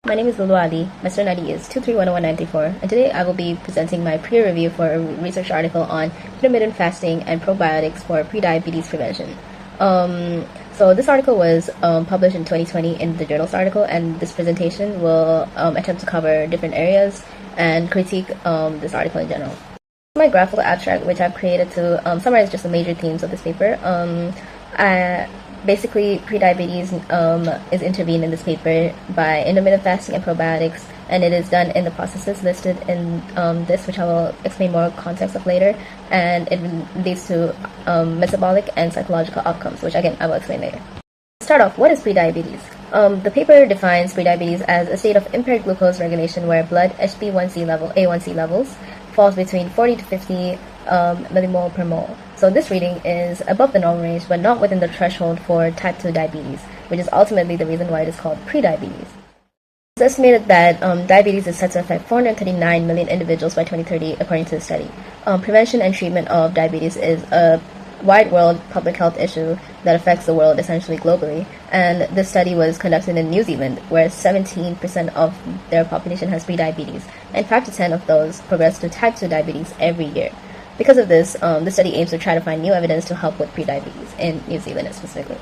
my name is Lulu Ali. My student ID is 2310194, and today I will be presenting my peer review for a research article on intermittent fasting and probiotics for prediabetes prevention. So this article was published in 2020 in the Journals article, and this presentation will attempt to cover different areas and critique this article in general. My graphical abstract, which I've created to summarize just the major themes of this paper. Basically, prediabetes is intervened in this paper by intermittent fasting and probiotics, and it is done in the processes listed in this, which I will explain more context of later, and it leads to metabolic and psychological outcomes, which again I will explain later. To start off, what is prediabetes? The paper defines prediabetes as a state of impaired glucose regulation where blood A1C levels falls between 40 to 50 millimole per mole. So this reading is above the normal range, but not within the threshold for type 2 diabetes, which is ultimately the reason why it is called prediabetes. It's estimated that diabetes is set to affect 439 million individuals by 2030, according to the study. Prevention and treatment of diabetes is a wide world public health issue that affects the world essentially globally, and this study was conducted in New Zealand, where 17% of their population has prediabetes, and 5 to 10 of those progress to type 2 diabetes every year. Because of this, the study aims to try to find new evidence to help with prediabetes in New Zealand specifically.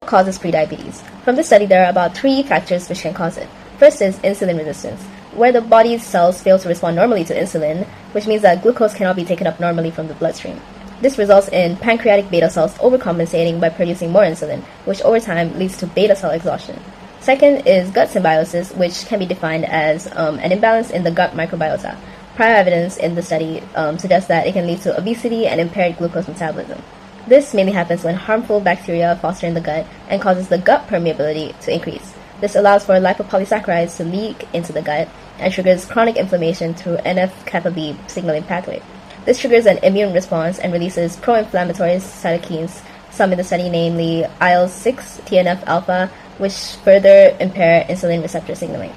What causes prediabetes? From this study, there are about 3 factors which can cause it. First is insulin resistance, where the body's cells fail to respond normally to insulin, which means that glucose cannot be taken up normally from the bloodstream. This results in pancreatic beta cells overcompensating by producing more insulin, which over time leads to beta cell exhaustion. Second is gut symbiosis, which can be defined as an imbalance in the gut microbiota. Prior evidence in the study suggests that it can lead to obesity and impaired glucose metabolism. This mainly happens when harmful bacteria foster in the gut and causes the gut permeability to increase. This allows for lipopolysaccharides to leak into the gut and triggers chronic inflammation through NF-kappa B signaling pathway. This triggers an immune response and releases pro-inflammatory cytokines, some in the study namely IL-6, TNF-alpha, which further impair insulin receptor signaling.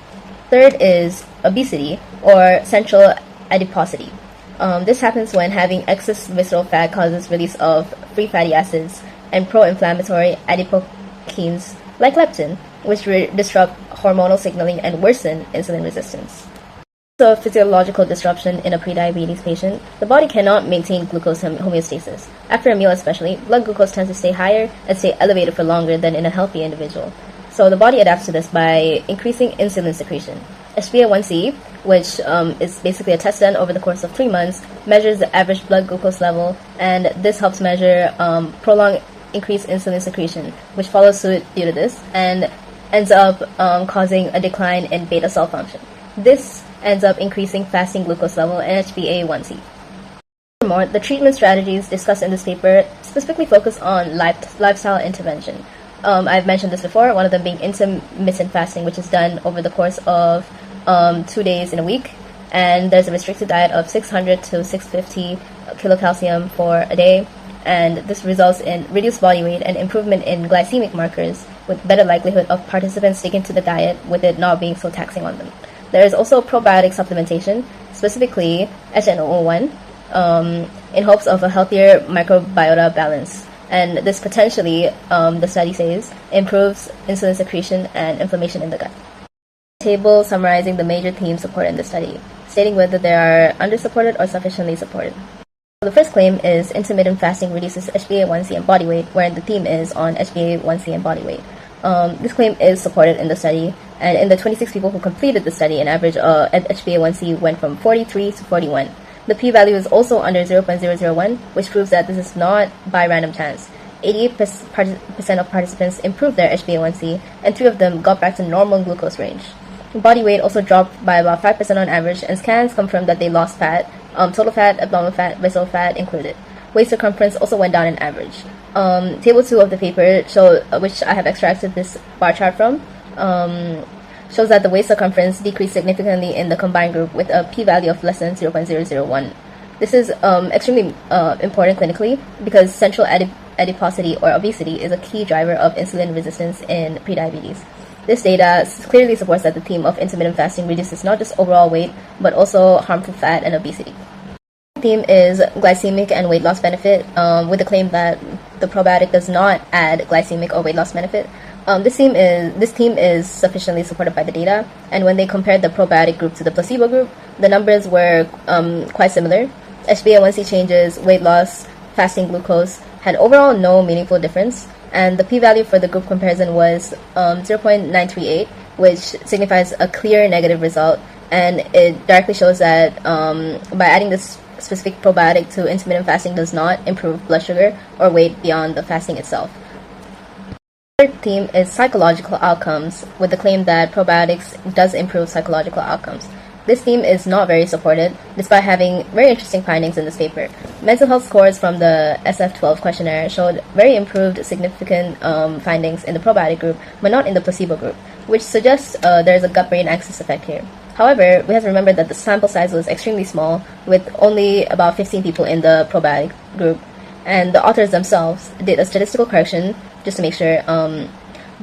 Third is obesity, or central adiposity. This happens when having excess visceral fat causes release of free fatty acids and pro-inflammatory adipokines like leptin, which disrupt hormonal signaling and worsen insulin resistance. So, physiological disruption in a prediabetes patient, the body cannot maintain glucose homeostasis. After a meal especially, blood glucose tends to stay higher and stay elevated for longer than in a healthy individual. So the body adapts to this by increasing insulin secretion. HbA1c, which is basically a test done over the course of 3 months, measures the average blood glucose level, and this helps measure prolonged increased insulin secretion, which follows suit due to this, and ends up causing a decline in beta cell function. This ends up increasing fasting glucose level and HbA1c. Furthermore, the treatment strategies discussed in this paper specifically focus on lifestyle intervention. I've mentioned this before, one of them being intermittent fasting, which is done over the course of 2 days in a week, and there's a restricted diet of 600 to 650 kilocalcium for a day, and this results in reduced body weight and improvement in glycemic markers with better likelihood of participants sticking to the diet with it not being so taxing on them. There is also probiotic supplementation, specifically HNO1, in hopes of a healthier microbiota balance. And this potentially, the study says, improves insulin secretion and inflammation in the gut. Table summarizing the major themes supported in the study, stating whether they are undersupported or sufficiently supported. So the first claim is intermittent fasting reduces HbA1c and body weight, wherein the theme is on HbA1c and body weight. This claim is supported in the study, and in the 26 people who completed the study, an average HbA1c went from 43 to 41. The p-value is also under 0.001, which proves that this is not by random chance. 88% of participants improved their HbA1c, and 3 of them got back to normal glucose range. Body weight also dropped by about 5% on average, and scans confirmed that they lost fat, total fat, abdominal fat, visceral fat included. Waist circumference also went down in average. Table 2 of the paper, which I have extracted this bar chart from, shows that the waist circumference decreased significantly in the combined group with a p-value of less than 0.001. This is extremely important clinically because central adiposity or obesity is a key driver of insulin resistance in prediabetes. This data clearly supports that the theme of intermittent fasting reduces not just overall weight, but also harmful fat and obesity. The theme is glycemic and weight loss benefit, with the claim that the probiotic does not add glycemic or weight loss benefit. This team is sufficiently supported by the data, and when they compared the probiotic group to the placebo group, the numbers were quite similar. HbA1c changes, weight loss, fasting glucose had overall no meaningful difference, and the p-value for the group comparison was 0.938, which signifies a clear negative result, and it directly shows that by adding this specific probiotic to intermittent fasting does not improve blood sugar or weight beyond the fasting itself. The third theme is psychological outcomes, with the claim that probiotics does improve psychological outcomes. This theme is not very supported, despite having very interesting findings in this paper. Mental health scores from the SF-12 questionnaire showed very improved significant findings in the probiotic group, but not in the placebo group, which suggests there is a gut-brain axis effect here. However, we have to remember that the sample size was extremely small, with only about 15 people in the probiotic group, and the authors themselves did a statistical correction just to make sure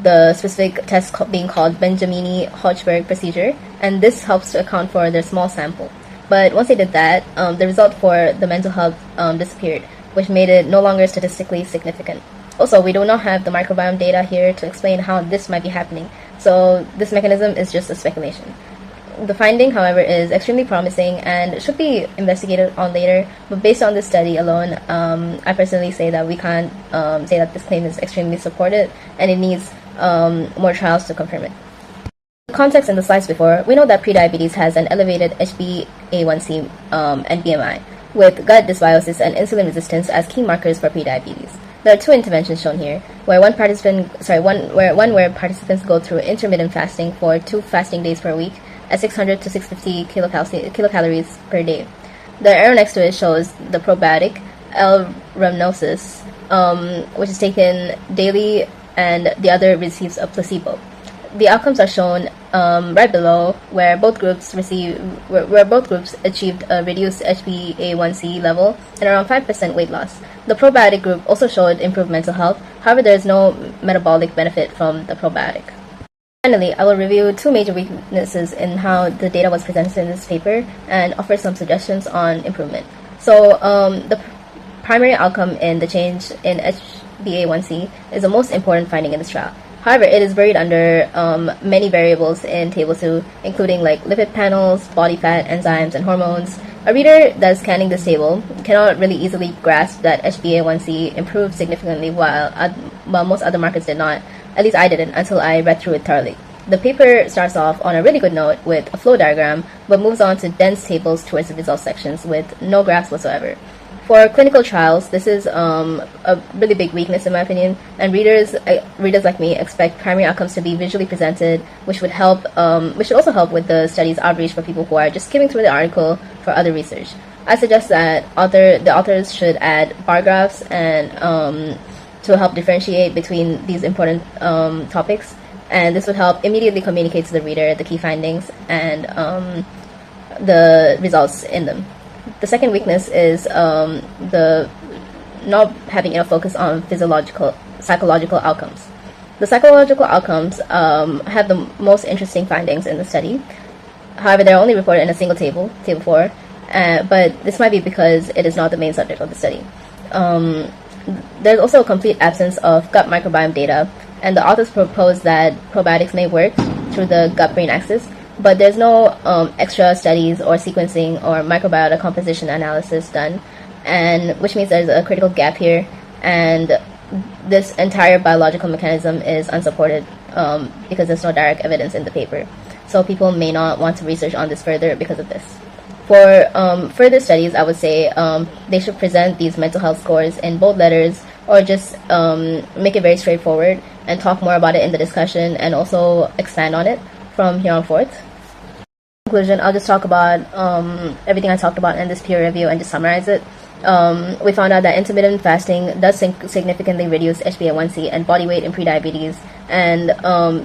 the specific test being called Benjamini-Hochberg procedure, and this helps to account for their small sample. But once they did that, the result for the mental health disappeared, which made it no longer statistically significant. Also, we do not have the microbiome data here to explain how this might be happening, so this mechanism is just a speculation. The finding, however, is extremely promising and should be investigated on later, but based on this study alone, I personally say that we can't say that this claim is extremely supported, and it needs more trials to confirm it. The context in the slides before, we know that prediabetes has an elevated HbA1c and BMI, with gut dysbiosis and insulin resistance as key markers for prediabetes. There are two interventions shown here, where participants go through intermittent fasting for 2 fasting days per week at 600 to 650 kilocalories per day. The arrow next to it shows the probiotic L-rhamnosus, which is taken daily, and the other receives a placebo. The outcomes are shown right below, where both groups achieved a reduced HbA1c level and around 5% weight loss. The probiotic group also showed improved mental health. However, there is no metabolic benefit from the probiotic. Finally, I will review 2 major weaknesses in how the data was presented in this paper and offer some suggestions on improvement. So, the primary outcome in the change in HbA1c is the most important finding in this trial. However, it is buried under many variables in Table 2, including like lipid panels, body fat, enzymes, and hormones. A reader that is scanning this table cannot really easily grasp that HbA1c improved significantly while most other markers did not. At least I didn't until I read through it thoroughly. The paper starts off on a really good note with a flow diagram, but moves on to dense tables towards the results sections with no graphs whatsoever. For clinical trials, this is a really big weakness in my opinion, and readers like me expect primary outcomes to be visually presented, which should also help with the study's outreach for people who are just skimming through the article for other research. I suggest that the authors should add bar graphs and to help differentiate between these important topics, and this would help immediately communicate to the reader the key findings and the results in them. The second weakness is the not having enough focus on psychological outcomes. The psychological outcomes have the most interesting findings in the study. However, they're only reported in a single table, Table 4, but this might be because it is not the main subject of the study. There's also a complete absence of gut microbiome data, and the authors propose that probiotics may work through the gut-brain axis, but there's no extra studies or sequencing or microbiota composition analysis done, and which means there's a critical gap here, and this entire biological mechanism is unsupported because there's no direct evidence in the paper. So people may not want to research on this further because of this. For further studies, I would say they should present these mental health scores in bold letters, or just make it very straightforward and talk more about it in the discussion and also expand on it from here on forth. In conclusion, I'll just talk about everything I talked about in this peer review and just summarize it. We found out that intermittent fasting does significantly reduce HbA1c and body weight in prediabetes, and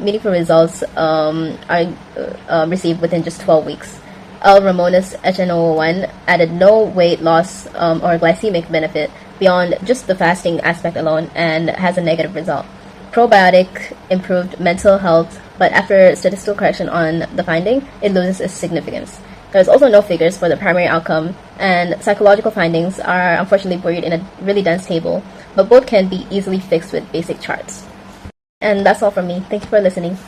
meaningful results are received within just 12 weeks. L-Ramonis HNO1 added no weight loss or glycemic benefit beyond just the fasting aspect alone and has a negative result. Probiotic improved mental health, but after statistical correction on the finding, it loses its significance. There's also no figures for the primary outcome, and psychological findings are unfortunately buried in a really dense table, but both can be easily fixed with basic charts. And that's all from me. Thank you for listening.